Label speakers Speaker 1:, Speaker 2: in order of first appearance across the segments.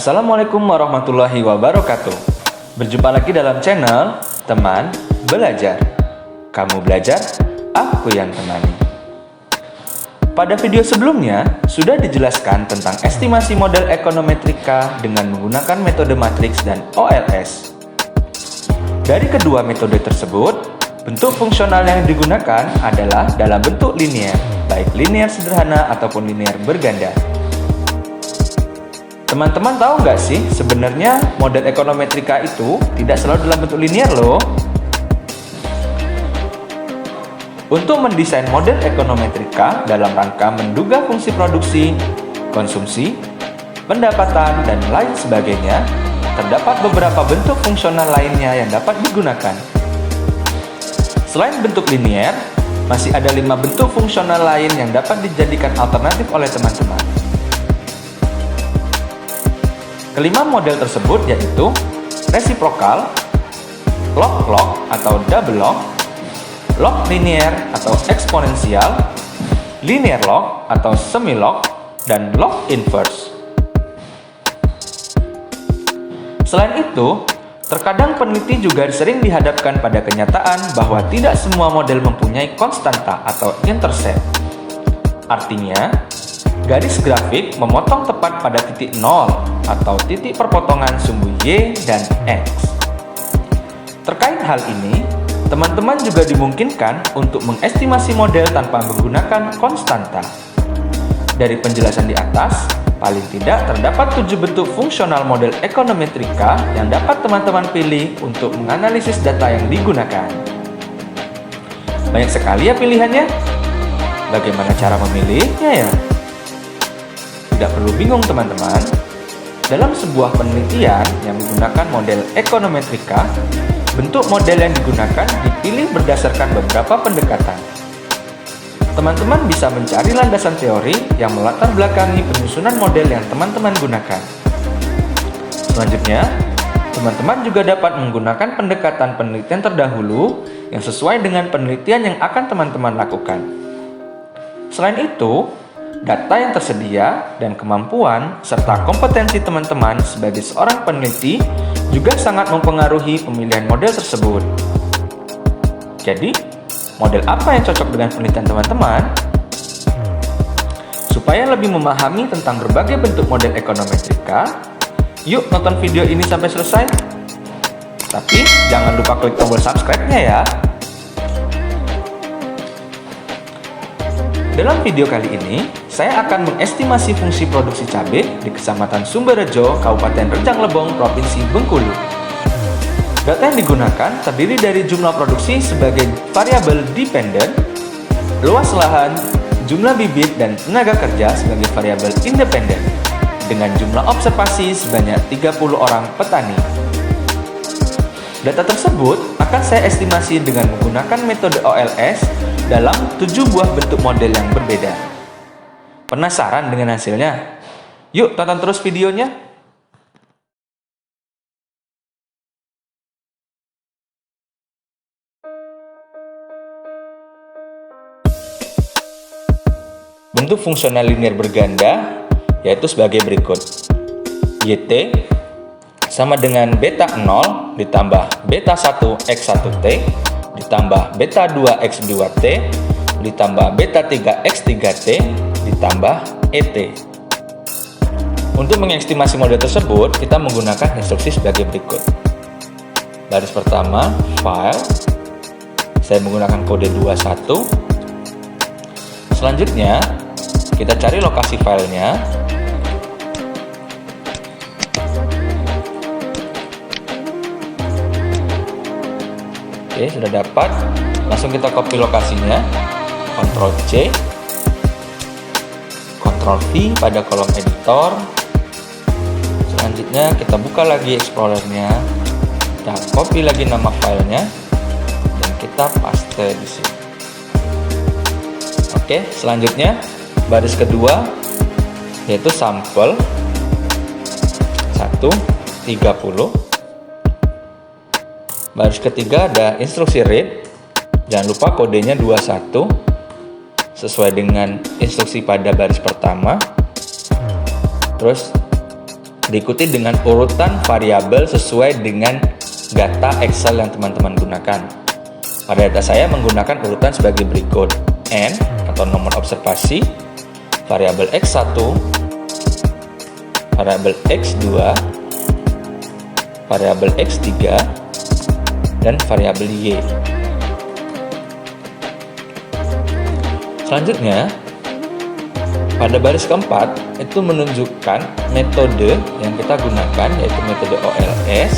Speaker 1: Assalamualaikum warahmatullahi wabarakatuh. Berjumpa lagi dalam channel Teman Belajar. Kamu belajar, aku yang temani. Pada video sebelumnya, sudah dijelaskan tentang estimasi model ekonometrika dengan menggunakan metode matriks dan OLS. Dari kedua metode tersebut, bentuk fungsional yang digunakan adalah dalam bentuk linear, baik linear sederhana ataupun linear berganda. Teman-teman tahu nggak sih, sebenarnya model ekonometrika itu tidak selalu dalam bentuk linear loh. Untuk mendesain model ekonometrika dalam rangka menduga fungsi produksi, konsumsi, pendapatan, dan lain sebagainya, terdapat beberapa bentuk fungsional lainnya yang dapat digunakan. Selain bentuk linear, masih ada 5 bentuk fungsional lain yang dapat dijadikan alternatif oleh teman-teman. Kelima model tersebut yaitu resiprokal, log-log atau double log, log linear atau eksponensial, linear log atau semi-log, dan log inverse. Selain itu, terkadang peneliti juga sering dihadapkan pada kenyataan bahwa tidak semua model mempunyai konstanta atau intercept. Artinya, garis grafik memotong tepat pada titik 0 atau titik perpotongan sumbu Y dan X. Terkait hal ini, teman-teman juga dimungkinkan untuk mengestimasi model tanpa menggunakan konstanta. Dari penjelasan di atas, paling tidak terdapat 7 bentuk fungsional model ekonometrika yang dapat teman-teman pilih untuk menganalisis data yang digunakan. Banyak sekali ya pilihannya. Bagaimana cara memilihnya ya? Tidak perlu bingung teman-teman. Dalam sebuah penelitian yang menggunakan model ekonometrika, bentuk model yang digunakan dipilih berdasarkan beberapa pendekatan. Teman-teman bisa mencari landasan teori yang melatar belakangi penyusunan model yang teman-teman gunakan. Selanjutnya, teman-teman juga dapat menggunakan pendekatan penelitian terdahulu yang sesuai dengan penelitian yang akan teman-teman lakukan. Selain itu, data yang tersedia dan kemampuan serta kompetensi teman-teman sebagai seorang peneliti juga sangat mempengaruhi pemilihan model tersebut. Jadi, model apa yang cocok dengan penelitian teman-teman? Supaya lebih memahami tentang berbagai bentuk model ekonometrika, yuk nonton video ini sampai selesai. Tapi, jangan lupa klik tombol subscribe-nya ya. Dalam video kali ini, saya akan mengestimasi fungsi produksi cabai di Kecamatan Sumberrejo, Kabupaten Rejang Lebong, Provinsi Bengkulu. Data yang digunakan terdiri dari jumlah produksi sebagai variabel dependent, luas lahan, jumlah bibit, dan tenaga kerja sebagai variabel independen, dengan jumlah observasi sebanyak 30 orang petani. Data tersebut akan saya estimasi dengan menggunakan metode OLS dalam 7 buah bentuk model yang berbeda. Penasaran dengan hasilnya? Yuk tonton terus videonya. Bentuk fungsional linear berganda yaitu sebagai berikut. YT sama dengan beta 0 ditambah beta 1 X1T ditambah beta 2 X2T ditambah beta 3 X3T ditambah ET. Untuk mengestimasi model tersebut, kita menggunakan instruksi sebagai berikut. Baris pertama, file. Saya menggunakan kode 21. Selanjutnya, kita cari lokasi filenya. Oke, sudah dapat. Langsung kita copy lokasinya. Ctrl C, Ctrl V pada kolom editor. Selanjutnya kita buka lagi Explorernya. Kita copy lagi nama filenya dan kita paste di sini. Oke, selanjutnya baris kedua yaitu sampel 1:30. Baris ketiga ada instruksi read, jangan lupa kodenya 21 sesuai dengan instruksi pada baris pertama. Terus diikuti dengan urutan variabel sesuai dengan data Excel yang teman-teman gunakan. Pada data saya menggunakan urutan sebagai berikut: N atau nomor observasi, variabel X1, variabel X2, variabel X3, dan variabel Y. Selanjutnya, pada baris keempat itu menunjukkan metode yang kita gunakan, yaitu metode OLS,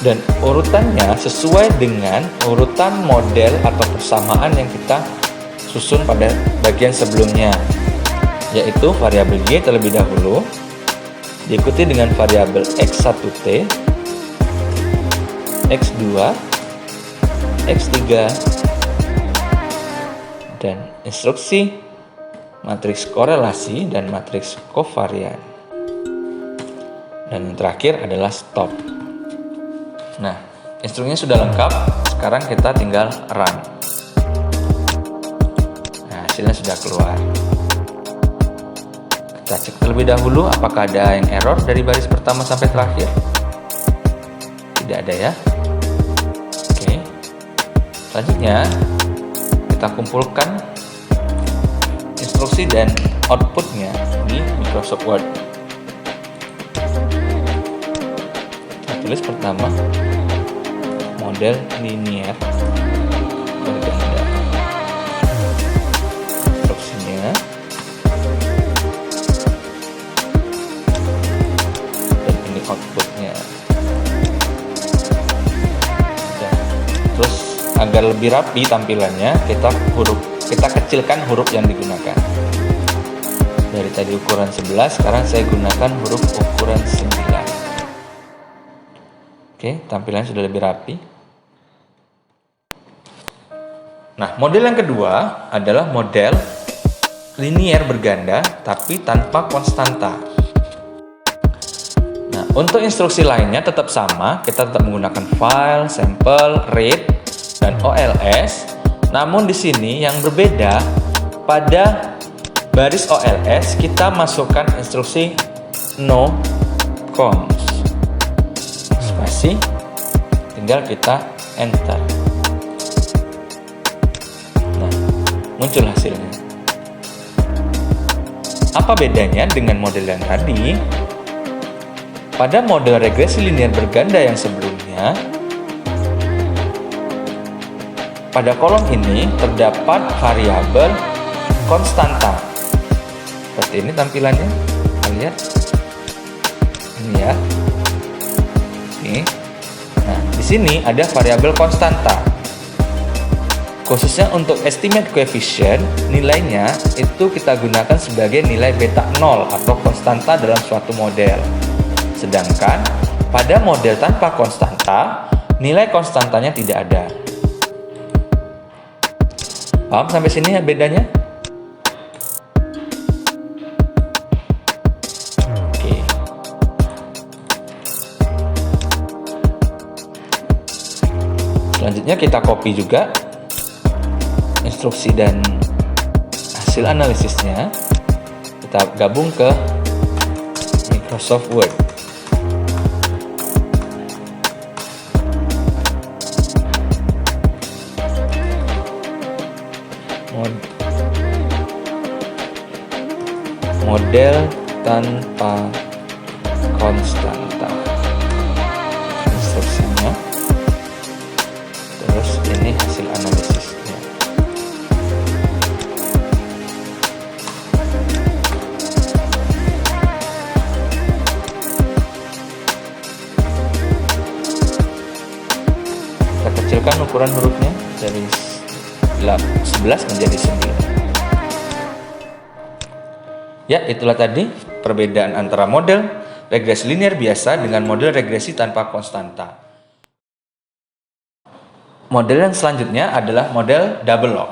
Speaker 1: dan urutannya sesuai dengan urutan model atau persamaan yang kita susun pada bagian sebelumnya, yaitu variabel Y terlebih dahulu, diikuti dengan variabel X1T, X2, X3, dan instruksi matriks korelasi dan matriks kovarian. Dan yang terakhir adalah stop. Nah, instruksinya sudah lengkap, sekarang kita tinggal run. Nah, hasilnya sudah keluar. Kita cek terlebih dahulu apakah ada yang error dari baris pertama sampai terakhir. Tidak ada ya. Oke. Selanjutnya kita kumpulkan instruksi dan outputnya di Microsoft Word. Kita tulis pertama model linear berganda. Instruksinya dan ini outputnya. Terus agar lebih rapi tampilannya, kita kecilkan huruf yang digunakan. Dari tadi ukuran 11, sekarang saya gunakan huruf ukuran 9. Oke, tampilannya sudah lebih rapi. Nah, model yang kedua adalah model linear berganda tapi tanpa konstanta. Nah, untuk instruksi lainnya tetap sama, kita tetap menggunakan file, sampel, read, dan OLS. Namun di sini yang berbeda, pada baris OLS kita masukkan instruksi no cons. Spasi, tinggal kita enter. Nah, muncul hasilnya. Apa bedanya dengan model yang tadi? Pada model regresi linear berganda yang sebelumnya, pada kolom ini terdapat variabel konstanta. Seperti ini tampilannya. Kita lihat. Ini ya. Oke. Nah, di sini ada variabel konstanta. Khususnya untuk estimate coefficient, nilainya itu kita gunakan sebagai nilai beta 0 atau konstanta dalam suatu model. Sedangkan pada model tanpa konstanta, nilai konstantanya tidak ada. Paham sampai sini ya bedanya? Oke. Selanjutnya kita copy juga instruksi dan hasil analisisnya. Kita gabung ke Microsoft Word. Model tanpa konstanta, instruksinya, terus ini hasil analisisnya. Kita kecilkan ukuran hurufnya dari 11 menjadi 9. Ya, itulah tadi perbedaan antara model regresi linear biasa dengan model regresi tanpa konstanta. Model yang selanjutnya adalah model double log.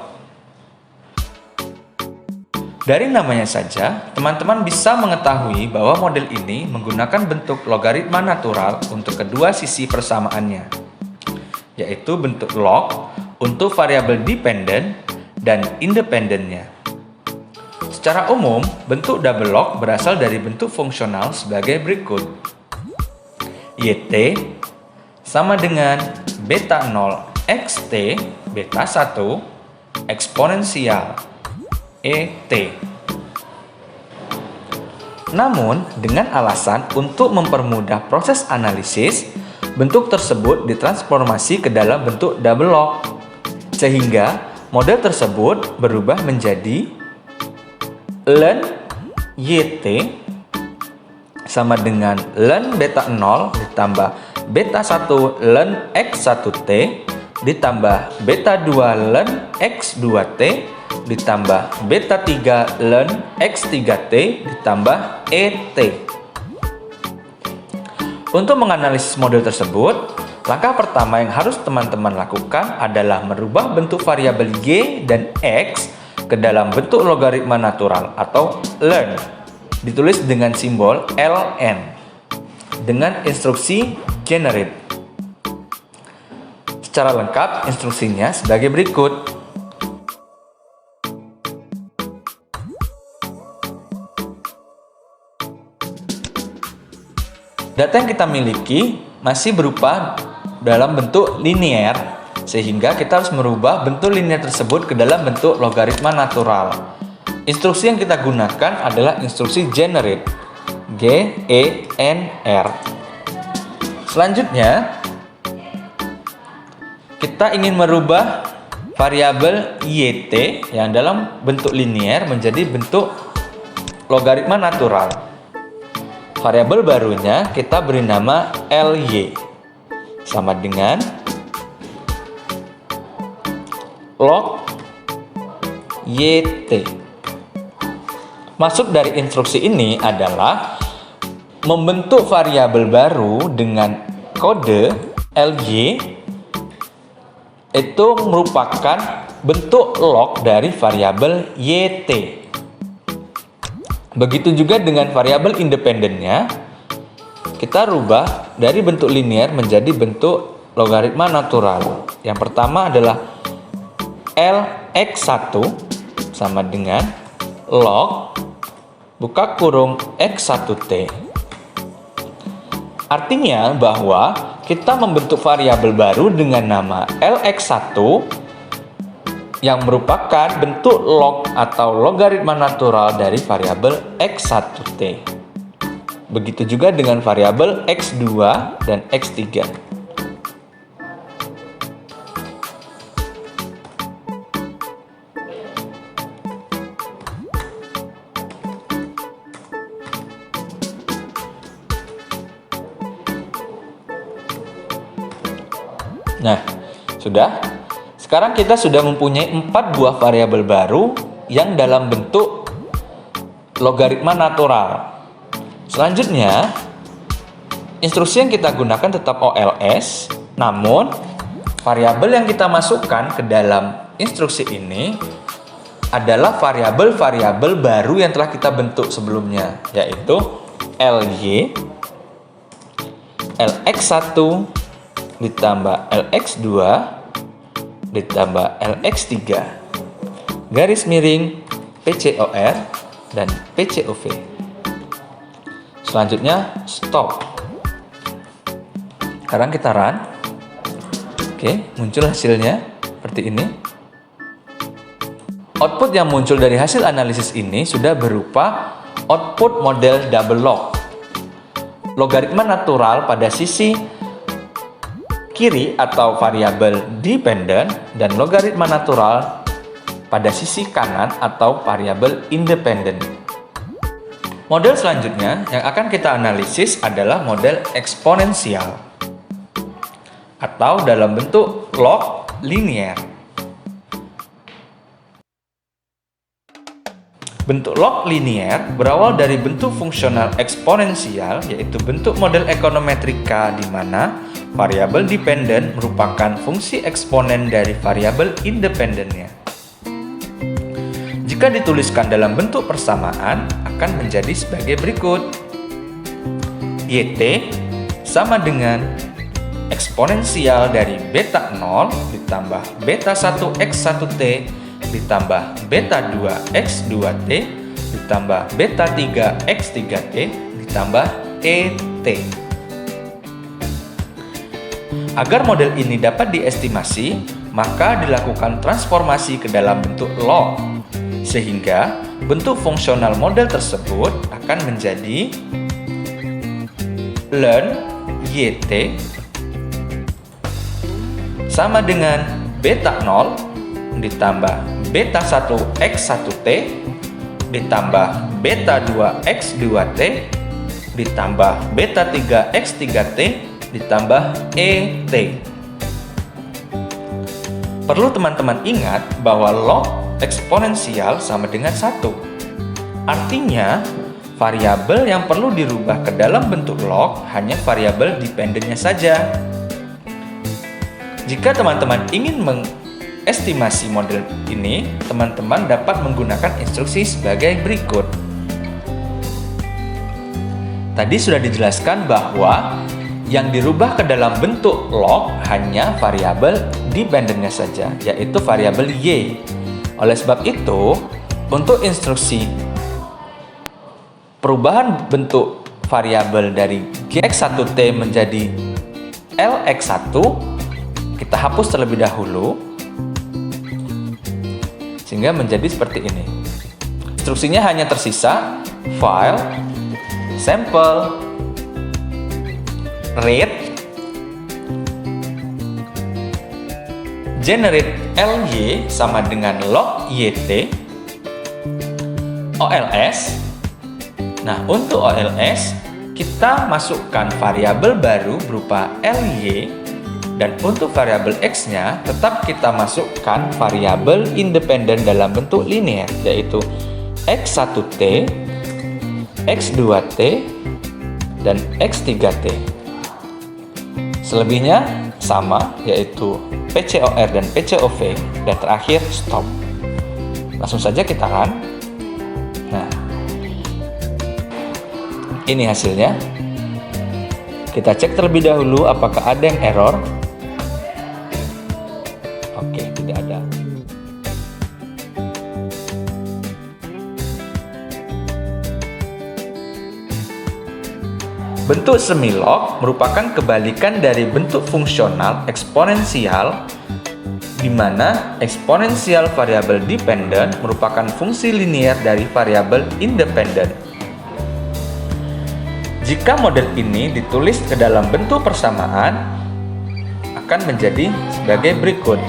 Speaker 1: Dari namanya saja, teman-teman bisa mengetahui bahwa model ini menggunakan bentuk logaritma natural untuk kedua sisi persamaannya, yaitu bentuk log untuk variabel dependent dan independennya. Secara umum, bentuk double log berasal dari bentuk fungsional sebagai berikut. YT sama dengan beta 0 xt beta 1 eksponensial ET. Namun, dengan alasan untuk mempermudah proses analisis, bentuk tersebut ditransformasi ke dalam bentuk double log, sehingga model tersebut berubah menjadi ln YT sama dengan ln beta 0 ditambah beta 1 ln X1T ditambah beta 2 ln X2T ditambah beta 3 ln X3T ditambah ET. Untuk menganalisis model tersebut, langkah pertama yang harus teman-teman lakukan adalah merubah bentuk variabel Y dan X ke dalam bentuk logaritma natural atau ln, ditulis dengan simbol ln, dengan instruksi generate. Secara lengkap, instruksinya sebagai berikut. Data yang kita miliki masih berupa dalam bentuk linear, sehingga kita harus merubah bentuk linear tersebut ke dalam bentuk logaritma natural. Instruksi yang kita gunakan adalah instruksi generate, GENR. Selanjutnya, kita ingin merubah variabel YT yang dalam bentuk linear menjadi bentuk logaritma natural. Variabel barunya kita beri nama LY sama dengan log YT. Maksud dari instruksi ini adalah membentuk variabel baru dengan kode LY itu merupakan bentuk log dari variabel YT. Begitu juga dengan variabel independennya, kita rubah dari bentuk linear menjadi bentuk logaritma natural. Yang pertama adalah Lx1 sama dengan log buka kurung X1T. Artinya bahwa kita membentuk variabel baru dengan nama Lx1 yang merupakan bentuk log atau logaritma natural dari variabel X1T. Begitu juga dengan variabel X2 dan X3. Nah, sudah. Sekarang kita sudah mempunyai 4 buah variabel baru yang dalam bentuk logaritma natural. Selanjutnya, instruksi yang kita gunakan tetap OLS, namun variabel yang kita masukkan ke dalam instruksi ini adalah variabel-variabel baru yang telah kita bentuk sebelumnya, yaitu LY, LX1 ditambah LX2 ditambah LX3 garis miring PCOR dan PCOV. Selanjutnya stop. Sekarang kita run. Oke, muncul hasilnya seperti ini. Output yang muncul dari hasil analisis ini sudah berupa output model double log. Logaritma natural pada sisi kiri atau variabel dependent dan logaritma natural pada sisi kanan atau variabel independent. Model selanjutnya yang akan kita analisis adalah model eksponensial atau dalam bentuk log linear. Bentuk log linear berawal dari bentuk fungsional eksponensial, yaitu bentuk model ekonometrika di mana variabel dependent merupakan fungsi eksponen dari variabel independennya. Jika dituliskan dalam bentuk persamaan, akan menjadi sebagai berikut. YT sama dengan eksponensial dari beta 0 ditambah beta 1 X1T ditambah beta 2 X2T ditambah beta 3 X 3T ditambah ET. Agar model ini dapat diestimasi, maka dilakukan transformasi ke dalam bentuk log, sehingga bentuk fungsional model tersebut akan menjadi ln YT sama dengan beta 0 ditambah beta 1 X 1T ditambah beta 2 X 2T ditambah beta 3 X 3T ditambah ET. Perlu teman-teman ingat bahwa log eksponensial sama dengan 1. Artinya, variabel yang perlu dirubah ke dalam bentuk log hanya variabel dependennya saja. Jika teman-teman ingin mengestimasi model ini, teman-teman dapat menggunakan instruksi sebagai berikut. Tadi sudah dijelaskan bahwa yang dirubah ke dalam bentuk log hanya variabel dependennya saja, yaitu variabel Y. Oleh sebab itu, untuk instruksi perubahan bentuk variabel dari Gx1t menjadi Lx1, kita hapus terlebih dahulu, sehingga menjadi seperti ini. Instruksinya hanya tersisa file, sample, read, generate ly sama dengan log yt, ols. Nah, untuk ols kita masukkan variabel baru berupa ly, dan untuk variabel x-nya tetap kita masukkan variabel independen dalam bentuk linear, yaitu x1t, x2t, dan x3t. Selebihnya sama, yaitu PCOR dan PCOV, dan terakhir stop. Langsung saja kita run. Nah, ini hasilnya. Kita cek terlebih dahulu apakah ada yang error. Oke, tidak ada. Bentuk semilog merupakan kebalikan dari bentuk fungsional eksponensial, di mana eksponensial variabel dependen merupakan fungsi linear dari variabel independen. Jika model ini ditulis ke dalam bentuk persamaan, akan menjadi sebagai berikut.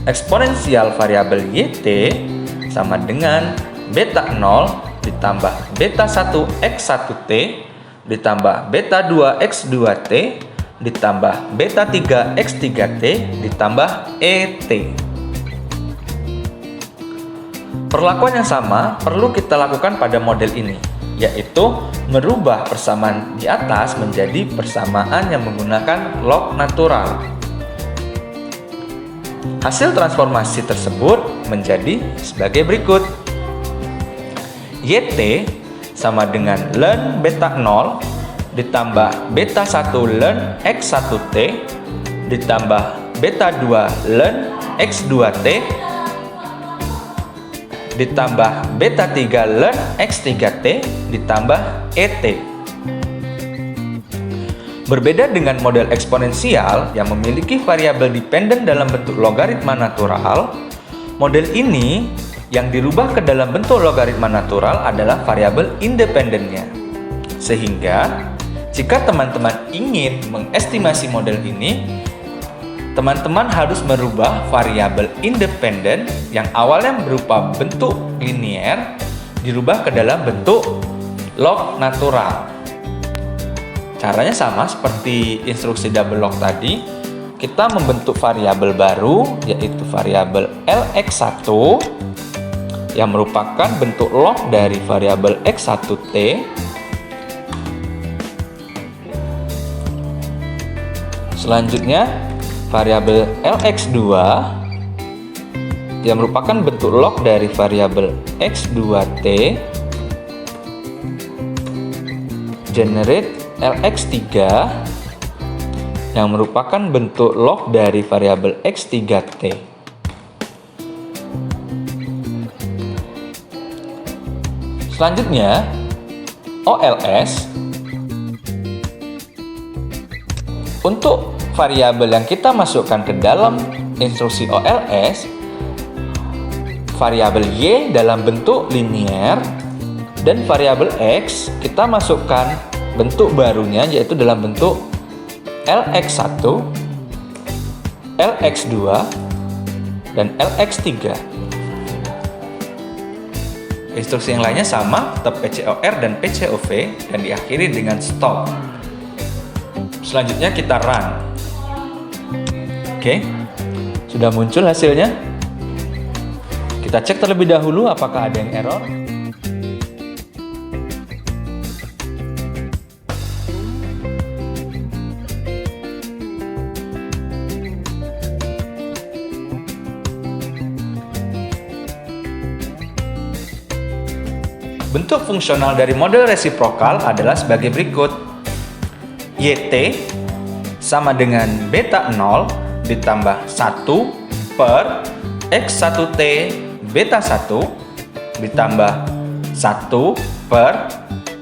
Speaker 1: Eksponensial variabel YT sama dengan beta 0 ditambah beta 1 X 1T ditambah beta 2 X 2T ditambah beta 3 X 3T ditambah ET. Perlakuan yang sama perlu kita lakukan pada model ini, yaitu merubah persamaan di atas menjadi persamaan yang menggunakan log natural. Hasil transformasi tersebut menjadi sebagai berikut. YT sama dengan ln beta 0 ditambah beta 1 ln X 1T ditambah beta 2 ln X 2T ditambah beta 3 ln X 3T ditambah ET. Berbeda dengan model eksponensial yang memiliki variabel dependen dalam bentuk logaritma natural, model ini yang dirubah ke dalam bentuk logaritma natural adalah variabel independennya. Sehingga, jika teman-teman ingin mengestimasi model ini, teman-teman harus merubah variabel independen yang awalnya berupa bentuk linear dirubah ke dalam bentuk log natural. Caranya sama seperti instruksi double log tadi. Kita membentuk variabel baru, yaitu variabel Lx1 yang merupakan bentuk log dari variabel X1T. Selanjutnya, variabel Lx2 yang merupakan bentuk log dari variabel X2T. Generate Lx3 yang merupakan bentuk log dari variabel X3T. Selanjutnya, OLS. Untuk variabel yang kita masukkan ke dalam instruksi OLS, variabel Y dalam bentuk linear, dan variabel X kita masukkan bentuk barunya yaitu dalam bentuk LX1, LX2, dan LX3. Instruksi yang lainnya sama, tetap PCOR dan PCOV, dan diakhiri dengan stop. Selanjutnya kita run. Oke, sudah muncul hasilnya. Kita cek terlebih dahulu apakah ada yang error. Bentuk fungsional dari model resiprokal adalah sebagai berikut. YT sama dengan beta 0 ditambah 1 per X1T beta 1 ditambah 1 per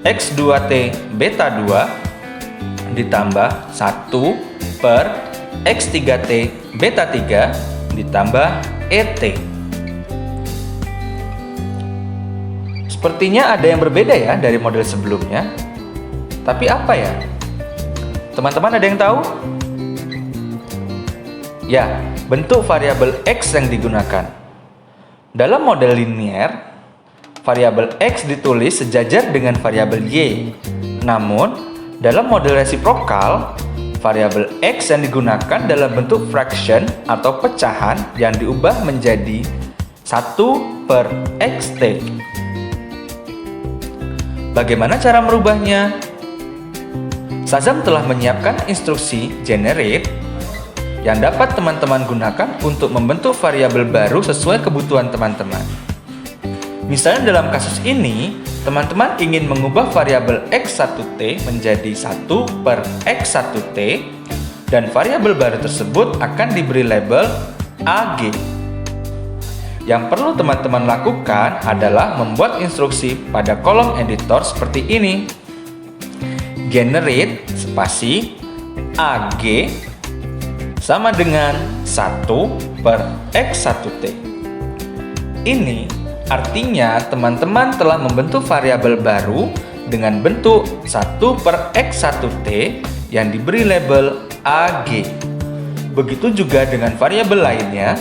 Speaker 1: X2T beta 2 ditambah 1 per X3T beta 3 ditambah ET. Sepertinya ada yang berbeda ya dari model sebelumnya. Tapi apa ya? Teman-teman ada yang tahu? Ya, bentuk variabel X yang digunakan. Dalam model linear, variabel X ditulis sejajar dengan variabel Y. Namun, dalam model resiprokal, variabel X yang digunakan dalam bentuk fraction atau pecahan yang diubah menjadi 1 per XT. Bagaimana cara merubahnya? Shazam telah menyiapkan instruksi generate yang dapat teman-teman gunakan untuk membentuk variabel baru sesuai kebutuhan teman-teman. Misalnya dalam kasus ini, teman-teman ingin mengubah variabel X1T menjadi 1 per X1T dan variabel baru tersebut akan diberi label AG. Yang perlu teman-teman lakukan adalah membuat instruksi pada kolom editor seperti ini. Generate spasi AG sama dengan 1 per X1T. Ini artinya teman-teman telah membentuk variabel baru dengan bentuk 1 per X1T yang diberi label AG. Begitu juga dengan variabel lainnya.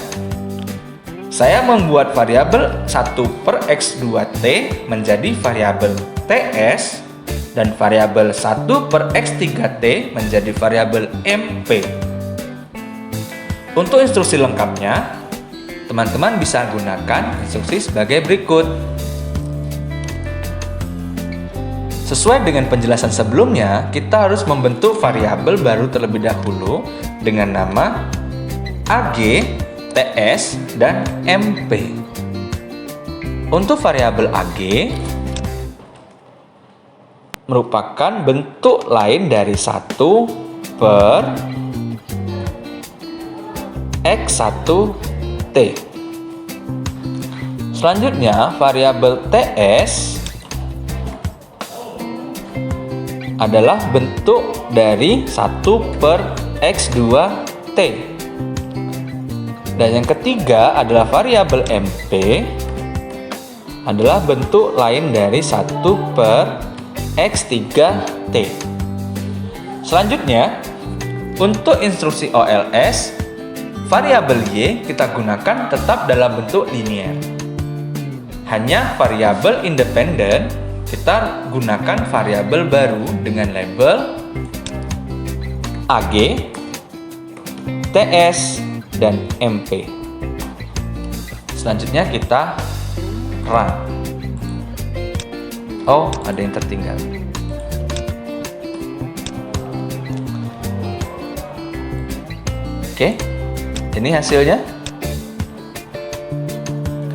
Speaker 1: Saya membuat variabel 1 per X2T menjadi variabel TS dan variabel 1 per X3T menjadi variabel MP. Untuk instruksi lengkapnya, teman-teman bisa gunakan instruksi sebagai berikut. Sesuai dengan penjelasan sebelumnya, kita harus membentuk variabel baru terlebih dahulu dengan nama AG, TS, dan MP. Untuk variabel AG merupakan bentuk lain dari 1 per X1T. Selanjutnya, variabel TS adalah bentuk dari 1 per X2T. Dan yang ketiga adalah variabel MP adalah bentuk lain dari 1 per X3T. Selanjutnya, untuk instruksi OLS, variabel Y kita gunakan tetap dalam bentuk linear. Hanya variabel independen kita gunakan variabel baru dengan label AG, TS, dan MP. Selanjutnya kita run. Oh, ada yang tertinggal. Oke, ini hasilnya.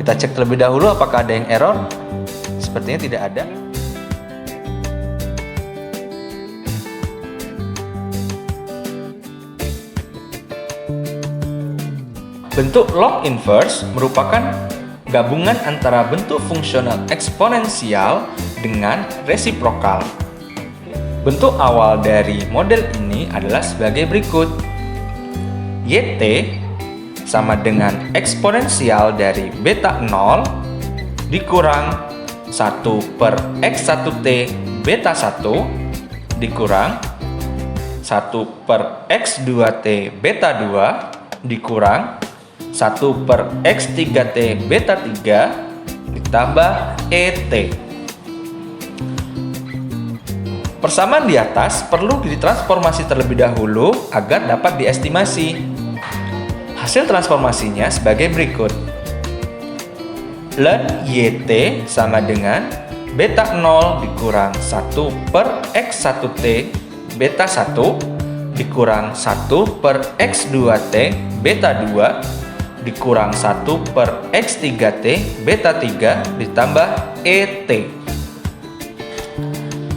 Speaker 1: Kita cek terlebih dahulu apakah ada yang error. Sepertinya tidak ada. Bentuk log inverse merupakan gabungan antara bentuk fungsional eksponensial dengan resiprokal. Bentuk awal dari model ini adalah sebagai berikut. YT sama dengan eksponensial dari beta 0 dikurang 1 per X1T beta 1 dikurang 1 per X2T beta 2 dikurang 1 per X3T beta 3 ditambah ET. Persamaan di atas perlu ditransformasi terlebih dahulu agar dapat diestimasi. Hasil transformasinya sebagai berikut. Ln YT sama dengan beta 0 dikurang 1 per X1T beta 1 dikurang 1 per X2T beta 2 dikurang 1 per X3T beta 3 ditambah ET.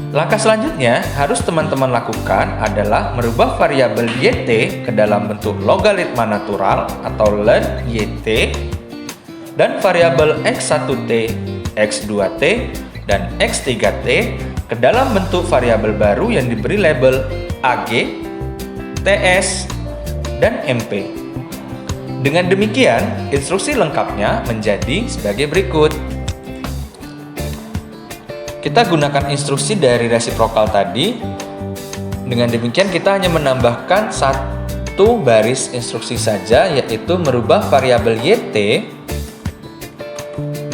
Speaker 1: Langkah selanjutnya harus teman-teman lakukan adalah merubah variabel YT ke dalam bentuk logaritma natural atau ln YT dan variabel X1T, X2T, dan X3T ke dalam bentuk variabel baru yang diberi label AG, TS, dan MP. Dengan demikian, instruksi lengkapnya menjadi sebagai berikut. Kita gunakan instruksi dari resiprokal tadi. Dengan demikian kita hanya menambahkan satu baris instruksi saja, yaitu merubah variabel YT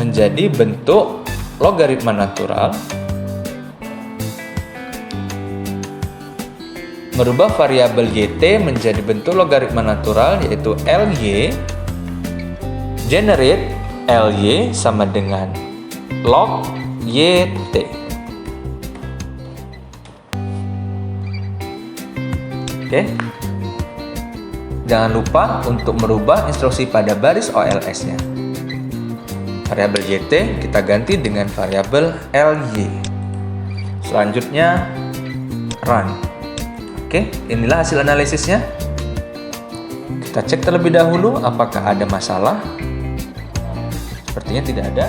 Speaker 1: menjadi bentuk logaritma natural. Merubah variabel YT menjadi bentuk logaritma natural, yaitu LY. Generate LY sama dengan log YT. Oke. Jangan lupa untuk merubah instruksi pada baris OLS-nya. Variabel YT kita ganti dengan variabel LY. Selanjutnya run. Oke, inilah hasil analisisnya. Kita cek terlebih dahulu apakah ada masalah. Sepertinya tidak ada.